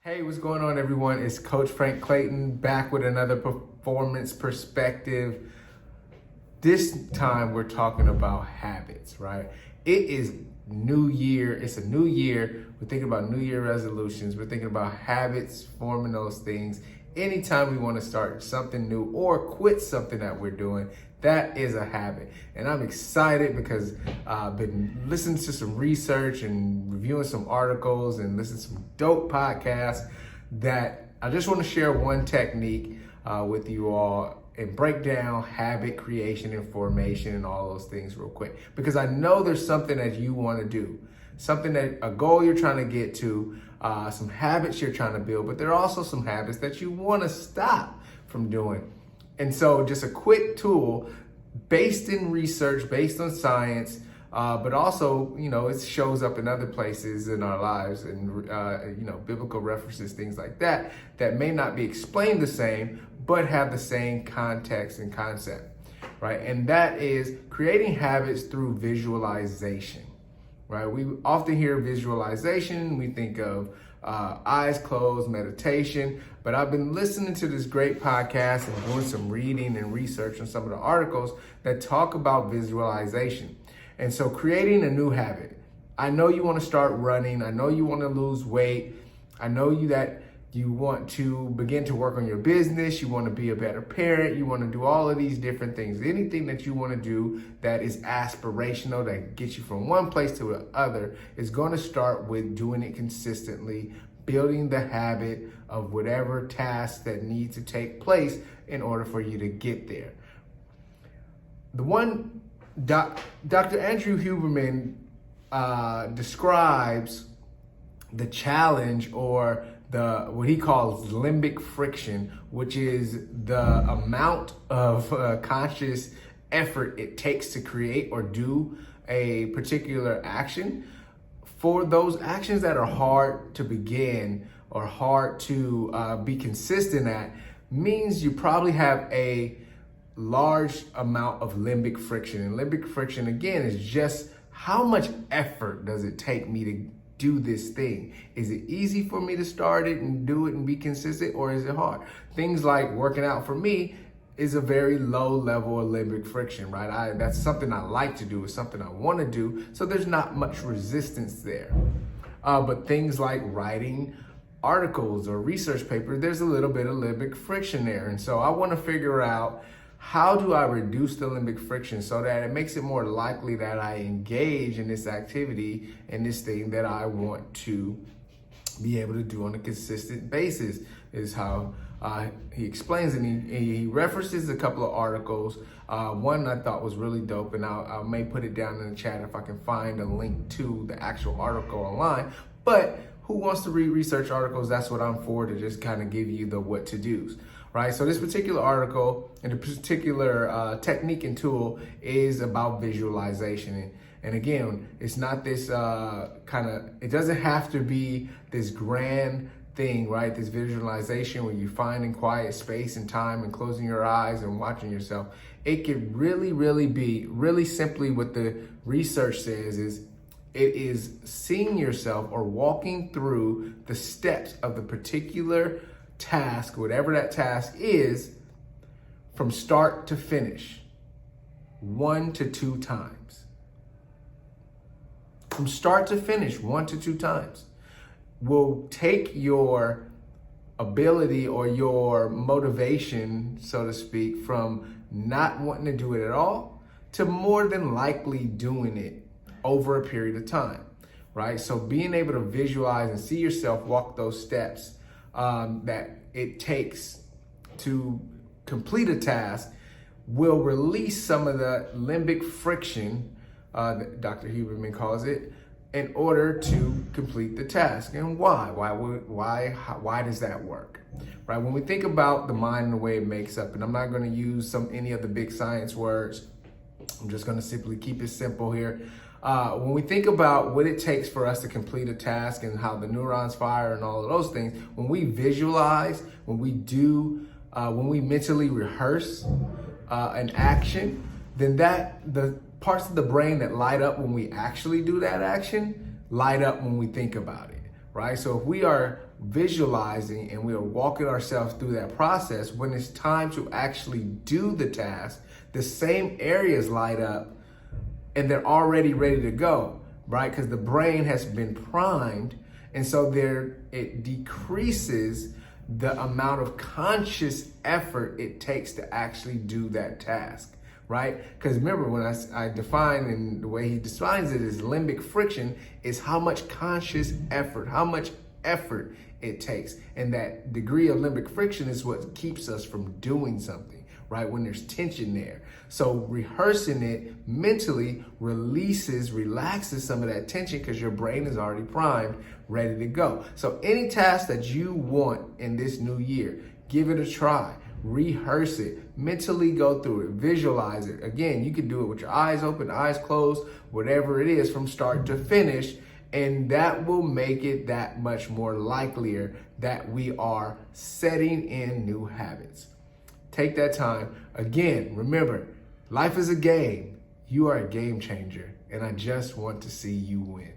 Hey, what's going on, everyone? It's Coach Frank Clayton back with another performance perspective. This time we're talking about habits, right? It is new year. It's a new year. We're thinking about New Year resolutions. We're thinking about habits, forming those things. Anytime we want to start something new or quit something that we're doing, that is a habit. And I'm excited because I've been listening to some research and reviewing some articles and listening to some dope podcasts that I just want to share one technique with you all and break down habit creation and formation and all those things real quick. Because I know there's something that you want to do, a goal you're trying to get to, some habits you're trying to build, but there are also some habits that you want to stop from doing. And so just a quick tool based in research, based on science, but also, it shows up in other places in our lives and, biblical references, things like that, that may not be explained the same, but have the same context and concept, right? And that is creating habits through visualization, right? We often hear visualization, we think of eyes closed, meditation, but I've been listening to this great podcast and doing some reading and research on some of the articles that talk about visualization. And so creating a new habit. I know you want to start running. I know you want to lose weight. I know that you want to begin to work on your business. You want to be a better parent. You want to do all of these different things. Anything that you want to do that is aspirational, that gets you from one place to the other, is going to start with doing it consistently, building the habit of whatever tasks that need to take place in order for you to get there. The one Dr. Andrew Huberman describes the challenge or what he calls limbic friction, which is the amount of conscious effort it takes to create or do a particular action. For those actions that are hard to begin or hard to be consistent at, means you probably have a large amount of limbic friction. And limbic friction, again, is just how much effort does it take me to do this thing? Is it easy for me to start it and do it and be consistent, or is it hard? Things like working out for me is a very low level of limbic friction, right? That's something I like to do. It's something I want to do. So there's not much resistance there. But things like writing articles or research papers, there's a little bit of limbic friction there. And so I want to figure out, how do I reduce the limbic friction so that it makes it more likely that I engage in this activity and this thing that I want to be able to do on a consistent basis, is how he explains. And he references a couple of articles. One I thought was really dope, and I may put it down in the chat if I can find a link to the actual article online. But who wants to read research articles? That's what I'm for, to just kind of give you the what to do's. Right, so this particular article and the particular technique and tool is about visualization. And again, it's not this it doesn't have to be this grand thing, right? This visualization where you find in quiet space and time and closing your eyes and watching yourself. It could really be, really simply what the research says is, it is seeing yourself or walking through the steps of the particular task, whatever that task is, from start to finish, 1 to 2 times. From start to finish, 1 to 2 times will take your ability or your motivation, so to speak, from not wanting to do it at all to more than likely doing it over a period of time, right? So being able to visualize and see yourself walk those steps that it takes to complete a task will release some of the limbic friction, that Dr. Huberman calls it, in order to complete the task. And why? Why does that work? Right? When we think about the mind and the way it makes up, and I'm not going to use any of the big science words, I'm just going to simply keep it simple here. When we think about what it takes for us to complete a task and how the neurons fire and all of those things, when we visualize, when we mentally rehearse an action, then the parts of the brain that light up when we actually do that action light up when we think about it, right? So if we are visualizing and we are walking ourselves through that process, when it's time to actually do the task, the same areas light up and they're already ready to go, right? Because the brain has been primed, and so it decreases the amount of conscious effort it takes to actually do that task, right? Because remember, when I define, and the way he defines it is limbic friction is how much conscious effort, how much effort it takes. And that degree of limbic friction is what keeps us from doing something, right? When there's tension there. So rehearsing it mentally relaxes some of that tension because your brain is already primed, ready to go. So any task that you want in this new year, give it a try. Rehearse it, mentally go through it, visualize it. Again, you can do it with your eyes open, eyes closed, whatever it is from start to finish. And that will make it that much more likelier that we are setting in new habits. Take that time. Again, remember, life is a game. You are a game changer, and I just want to see you win.